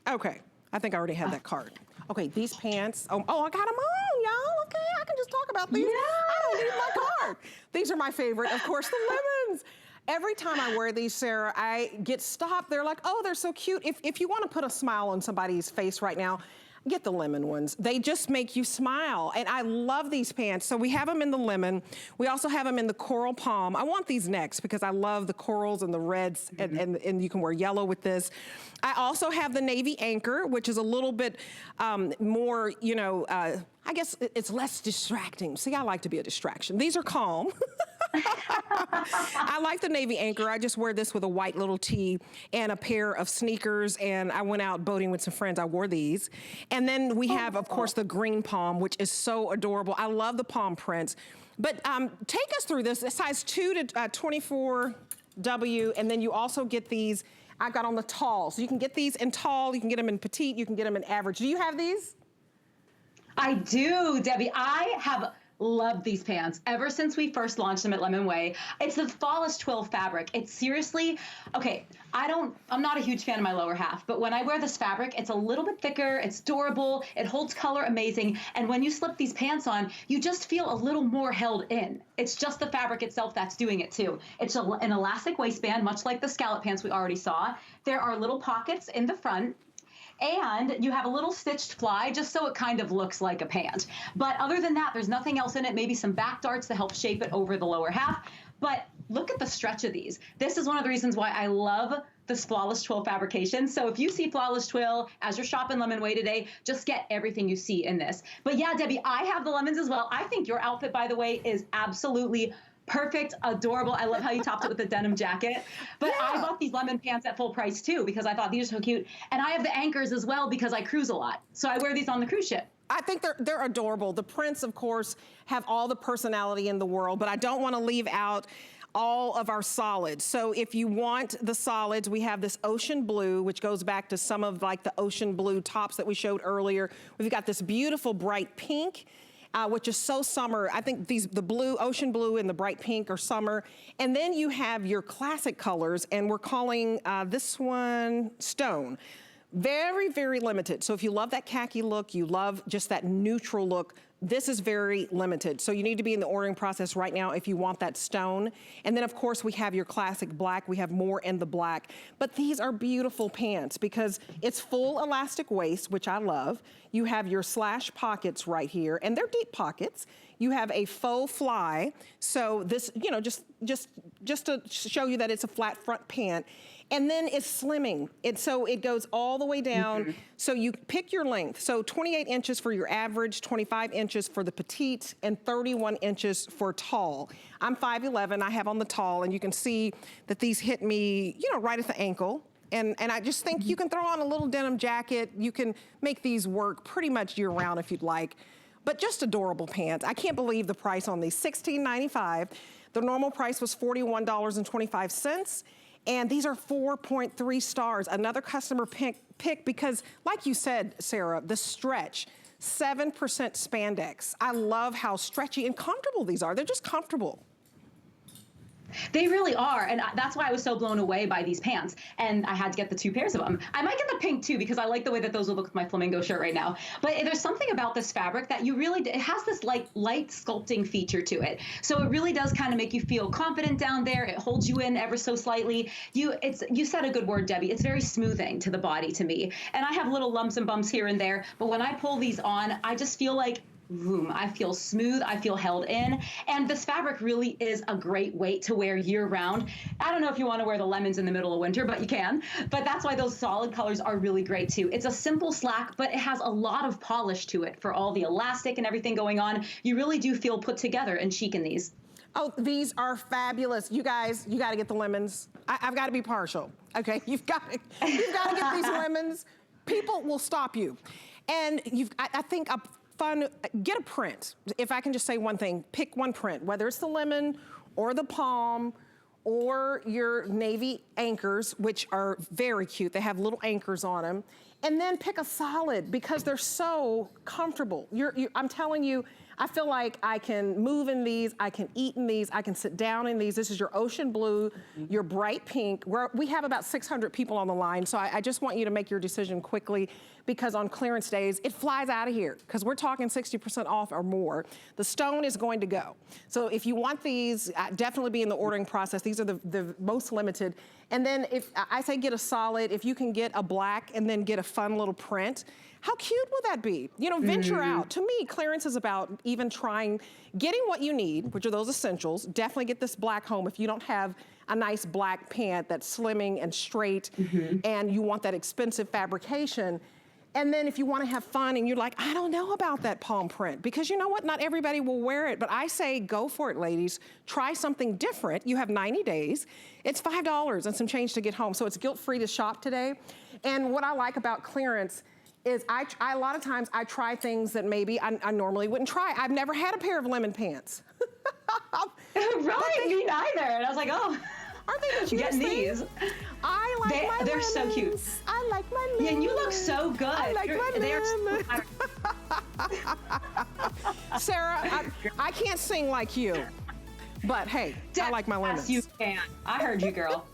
Okay, I think I already had that card. Okay, these pants, I got them on, y'all. Okay, I can just talk about these. I don't need my card. These are my favorite, of course, the lemons. Every time I wear these, Sarah, I get stopped. They're like, oh, they're so cute. If you want to put a smile on somebody's face right now, get the lemon ones. They just make you smile. And I love these pants. So we have them in the lemon. We also have them in the coral palm. I want these next because I love the corals and the reds, and you can wear yellow with this. I also have the navy anchor, which is a little bit more, I guess it's less distracting. See, I like to be a distraction. These are calm. I like the navy anchor. I just wear this with a white little tee and a pair of sneakers, and I went out boating with some friends. I wore these. And then we have, of course, the green palm, which is so adorable. I love the palm prints. But take us through this. It's size 2 to 24W, and then you also get these. I got on the tall. So you can get these in tall, you can get them in petite, you can get them in average. Do you have these? I do, Debbie. I have loved these pants ever since we first launched them at Lemon Way. It's the flawless twill fabric. It's seriously, okay, I'm not a huge fan of my lower half, but when I wear this fabric, it's a little bit thicker, it's durable, it holds color amazing, and when you slip these pants on, you just feel a little more held in. It's just the fabric itself that's doing it too. It's an elastic waistband, much like the scallop pants we already saw. There are little pockets in the front, and you have a little stitched fly just so it kind of looks like a pant. But other than that, there's nothing else in it, maybe some back darts to help shape it over the lower half. But look at the stretch of these. This is one of the reasons why I love this flawless twill fabrication. So if you see flawless twill as you're shopping Lemon Way today, just get everything you see in this. But yeah, Debbie, I have the lemons as well. I think your outfit, by the way, is absolutely perfect, adorable. I love how you topped it with the denim jacket. But yeah. I bought these lemon pants at full price too because I thought these are so cute. And I have the anchors as well because I cruise a lot. So I wear these on the cruise ship. I think they're adorable. The prints, of course, have all the personality in the world, but I don't want to leave out all of our solids. So if you want the solids, we have this ocean blue, which goes back to some of like the ocean blue tops that we showed earlier. We've got this beautiful bright pink, which is so summer. I think the blue, ocean blue and the bright pink are summer. And then you have your classic colors, and we're calling this one Stone. Very, very limited. So if you love that khaki look, you love just that neutral look, this is very limited. So you need to be in the ordering process right now if you want that stone. And then of course we have your classic black. We have more in the black. But these are beautiful pants because it's full elastic waist, which I love. You have your slash pockets right here, and they're deep pockets. You have a faux fly. So this, just to show you that it's a flat front pant. And then it's slimming. So it goes all the way down. So you pick your length. So 28 inches for your average, 25 inches for the petite, and 31 inches for tall. I'm 5'11", I have on the tall, and you can see that these hit me, right at the ankle. And I just think you can throw on a little denim jacket. You can make these work pretty much year round if you'd like. But just adorable pants. I can't believe the price on these, $16.95. The normal price was $41.25. And these are 4.3 stars. Another customer pick because, like you said, Sarah, the stretch, 7% spandex. I love how stretchy and comfortable these are. They're just comfortable. They really are, and that's why I was so blown away by these pants, and I had to get the 2 pairs of them. I might get the pink too because I like the way that those will look with my flamingo shirt right now. But there's something about this fabric that it has this light sculpting feature to it. So it really does kind of make you feel confident down there. It holds you in ever so slightly. You said a good word, Debbie. It's very smoothing to the body to me. And I have little lumps and bumps here and there, but when I pull these on, I just feel like I feel smooth, I feel held in, and this fabric really is a great weight to wear year round. I don't know if you want to wear the lemons in the middle of winter, but you can. But that's why those solid colors are really great too. It's a simple slack, but it has a lot of polish to it for all the elastic and everything going on. You really do feel put together and chic in these. Oh, these are fabulous. You guys, you got to get the lemons. I've got to be partial, okay? You've got to get these lemons. People will stop you. And I think get a print. If I can just say one thing, pick one print, whether it's the lemon or the palm or your navy anchors, which are very cute. They have little anchors on them. And then pick a solid because they're so comfortable. I'm telling you, I feel like I can move in these, I can eat in these, I can sit down in these. This is your ocean blue, your bright pink. We have about 600 people on the line, so I just want you to make your decision quickly, because on clearance days, it flies out of here, because we're talking 60% off or more. The stone is going to go. So if you want these, definitely be in the ordering process. These are the most limited. And then if I say get a solid, if you can get a black and then get a fun little print, how cute would that be? You know, venture out. To me, clearance is about even getting what you need, which are those essentials. Definitely get this black home if you don't have a nice black pant that's slimming and straight, and you want that expensive fabrication. And then if you want to have fun and you're like, I don't know about that palm print, because you know what? Not everybody will wear it, but I say go for it, ladies. Try something different. You have 90 days. It's $5 and some change to get home, so it's guilt-free to shop today. And what I like about clearance is a lot of times I try things that maybe I normally wouldn't try. I've never had a pair of lemon pants. Right, me neither. And I was like, oh. Aren't they the cutest getting these? I like my They're lemons. so cute. I like my lemons. Yeah, and you look so good. I like my lemons. Sarah, I can't sing like you, but hey, I like my lemons. Yes, you can. I heard you, girl.